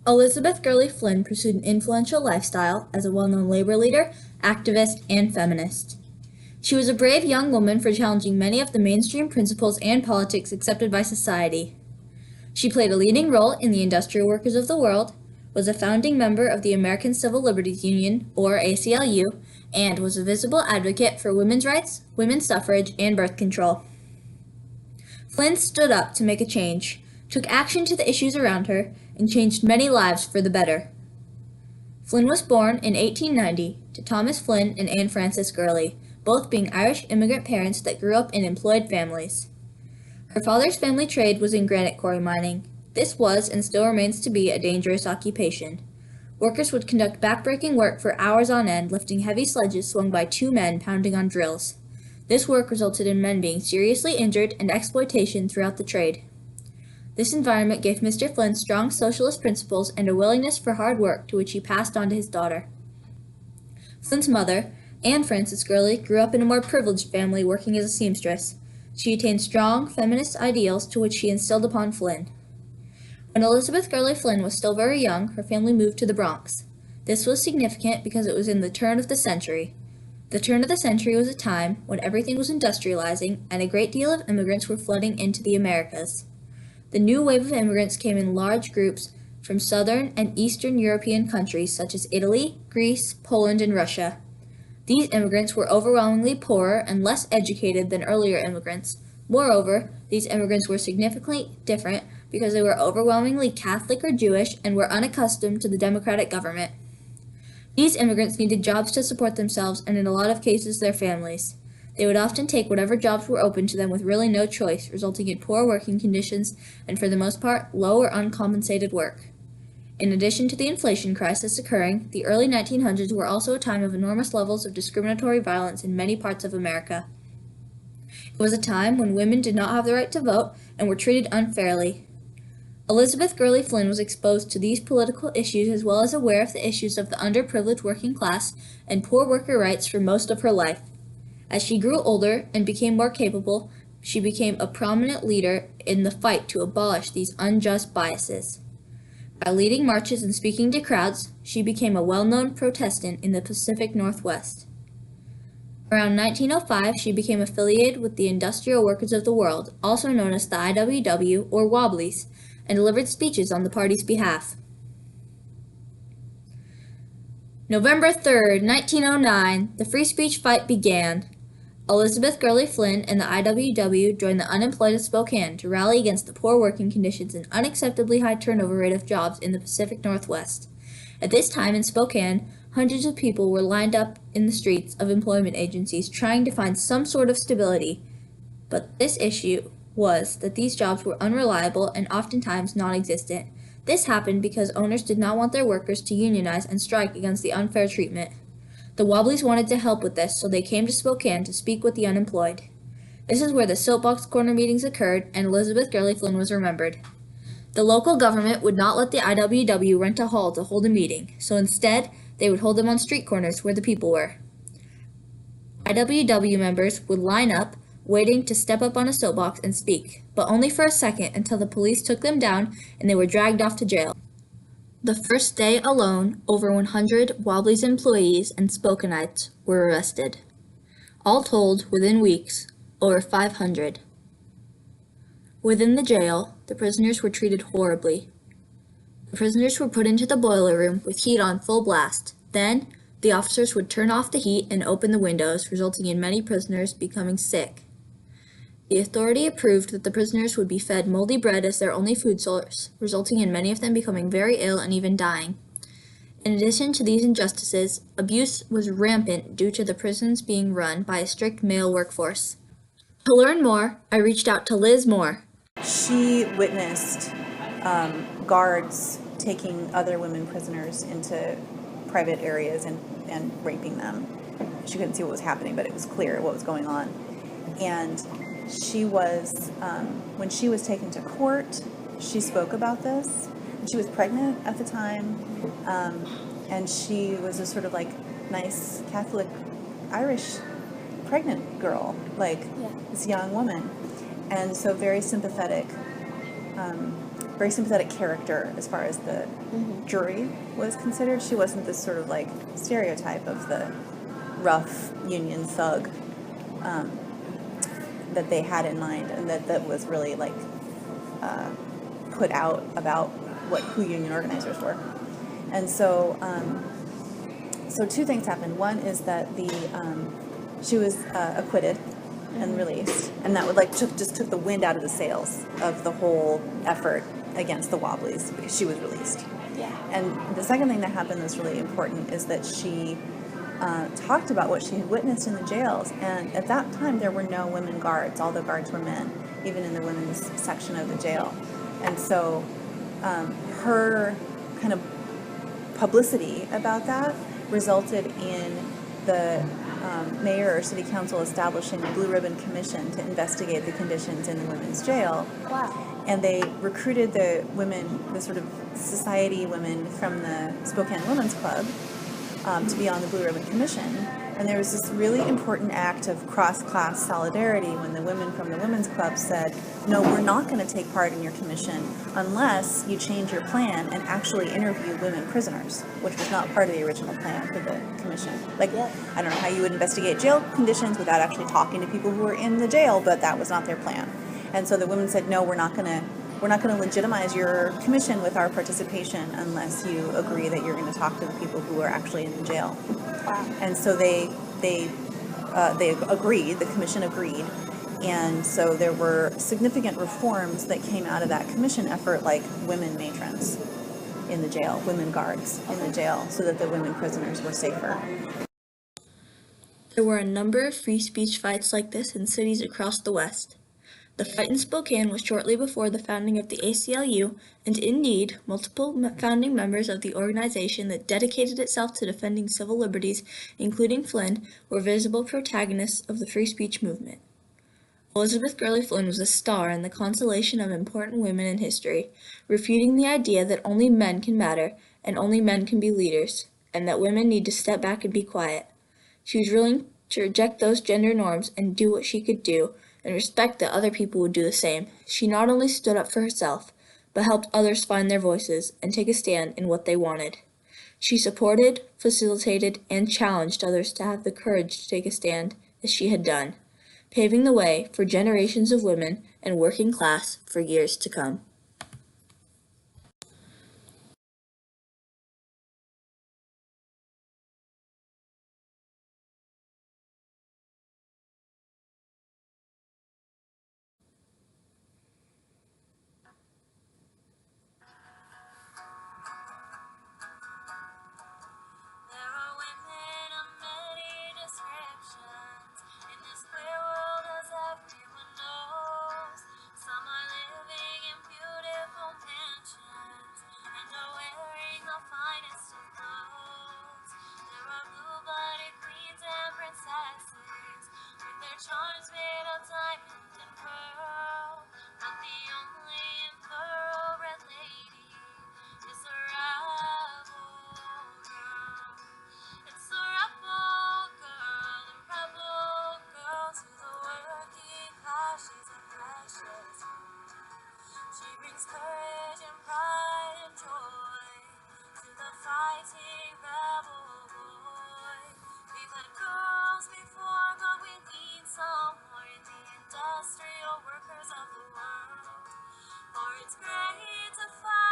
Elizabeth Gurley Flynn pursued an influential lifestyle as a well-known labor leader, activist, and feminist. She was a brave young woman for challenging many of the mainstream principles and politics accepted by society. She played a leading role in the Industrial Workers of the World, was a founding member of the American Civil Liberties Union, or ACLU, and was a visible advocate for women's rights, women's suffrage, and birth control. Flynn stood up to make a change, took action to the issues around her, and changed many lives for the better. Flynn was born in 1890 to Thomas Flynn and Anne Frances Gurley, both being Irish immigrant parents that grew up in employed families. Her father's family trade was in granite quarry mining. This was and still remains to be a dangerous occupation. Workers would conduct backbreaking work for hours on end, lifting heavy sledges swung by two men pounding on drills. This work resulted in men being seriously injured and exploitation throughout the trade. This environment gave Mr. Flynn strong socialist principles and a willingness for hard work to which he passed on to his daughter. Flynn's mother, Anne Frances Gurley, grew up in a more privileged family working as a seamstress. She attained strong feminist ideals to which she instilled upon Flynn. When Elizabeth Gurley Flynn was still very young, her family moved to the Bronx. This was significant because it was in the turn of the century. The turn of the century was a time when everything was industrializing and a great deal of immigrants were flooding into the Americas. The new wave of immigrants came in large groups from southern and eastern European countries such as Italy, Greece, Poland, and Russia. These immigrants were overwhelmingly poorer and less educated than earlier immigrants. Moreover, these immigrants were significantly different because they were overwhelmingly Catholic or Jewish and were unaccustomed to the democratic government. These immigrants needed jobs to support themselves and in a lot of cases their families. They would often take whatever jobs were open to them with really no choice, resulting in poor working conditions and, for the most part, low or uncompensated work. In addition to the inflation crisis occurring, the early 1900s were also a time of enormous levels of discriminatory violence in many parts of America. It was a time when women did not have the right to vote and were treated unfairly. Elizabeth Gurley Flynn was exposed to these political issues as well as aware of the issues of the underprivileged working class and poor worker rights for most of her life. As she grew older and became more capable, she became a prominent leader in the fight to abolish these unjust biases. By leading marches and speaking to crowds, she became a well-known Protestant in the Pacific Northwest. Around 1905, she became affiliated with the Industrial Workers of the World, also known as the IWW or Wobblies, and delivered speeches on the party's behalf. November 3, 1909, the free speech fight began. Elizabeth Gurley Flynn and the IWW joined the unemployed of Spokane to rally against the poor working conditions and unacceptably high turnover rate of jobs in the Pacific Northwest. At this time in Spokane, hundreds of people were lined up in the streets of employment agencies trying to find some sort of stability. But this issue was that these jobs were unreliable and oftentimes non-existent. This happened because owners did not want their workers to unionize and strike against the unfair treatment. The Wobblies wanted to help with this, so they came to Spokane to speak with the unemployed. This is where the soapbox corner meetings occurred, and Elizabeth Gurley Flynn was remembered. The local government would not let the IWW rent a hall to hold a meeting, so instead, they would hold them on street corners where the people were. IWW members would line up, waiting to step up on a soapbox and speak, but only for a second until the police took them down and they were dragged off to jail. The first day alone, over 100 Wobblies employees and Spokaneites were arrested. All told, within weeks, over 500. Within the jail, the prisoners were treated horribly. The prisoners were put into the boiler room with heat on full blast. Then, the officers would turn off the heat and open the windows, resulting in many prisoners becoming sick. The authority approved that the prisoners would be fed moldy bread as their only food source, resulting in many of them becoming very ill and even dying. In addition to these injustices, abuse was rampant due to the prisons being run by a strict male workforce. To learn more, I reached out to Liz Moore. She witnessed guards taking other women prisoners into private areas and raping them. She couldn't see what was happening, but it was clear what was going on. And she was, when she was taken to court, she spoke about this. And she was pregnant at the time, and she was a sort of like nice Catholic Irish pregnant girl, like this young woman. And so very sympathetic very sympathetic character as far as the jury was considered. She wasn't this sort of like stereotype of the rough union thug that they had in mind, and that was really like put out about who union organizers were. And so so two things happened. One is that she was acquitted and released, and that would like took the wind out of the sails of the whole effort against the Wobblies. She was released. Yeah. And the second thing that happened that's really important is that she talked about what she had witnessed in the jails. And at that time, there were no women guards. All the guards were men, even in the women's section of the jail. And so her kind of publicity about that resulted in the mayor or city council establishing a Blue Ribbon Commission to investigate the conditions in the women's jail. Wow. And they recruited the women, the sort of society women from the Spokane Women's Club to be on the Blue Ribbon Commission. And there was this really important act of cross-class solidarity when the women from the Women's Club said, no, we're not going to take part in your commission unless you change your plan and actually interview women prisoners, which was not part of the original plan for the commission. Like, Yeah. I don't know how you would investigate jail conditions without actually talking to people who were in the jail, but that was not their plan. And so the women said, no, we're not going to legitimize your commission with our participation unless you agree that you're going to talk to the people who are actually in the jail. Wow. And so they agreed, the commission agreed, and so there were significant reforms that came out of that commission effort, like women matrons in the jail, women guards in the jail, so that the women prisoners were safer. There were a number of free speech fights like this in cities across the West. The fight in Spokane was shortly before the founding of the ACLU, and indeed, multiple founding members of the organization that dedicated itself to defending civil liberties, including Flynn, were visible protagonists of the free speech movement. Elizabeth Gurley Flynn was a star in the constellation of important women in history, refuting the idea that only men can matter and only men can be leaders, and that women need to step back and be quiet. She was willing to reject those gender norms and do what she could do, and respect that other people would do the same. She not only stood up for herself, but helped others find their voices and take a stand in what they wanted. She supported, facilitated, and challenged others to have the courage to take a stand, as she had done, paving the way for generations of women and working class for years to come. There are women of many descriptions in this queer world, as everyone knows. Some are living in beautiful mansions and are wearing the finest of clothes. There are blue-blooded queens and princesses with their charms made of diamond and pearl. But the only and thoroughbred lady is a rebel girl. It's the rebel girl to the working class. She's a precious woman. She brings courage and pride and joy to the fighting rebel boy. We've had girls before, but we need some more in the industrial workers of the world. For it's great to fight.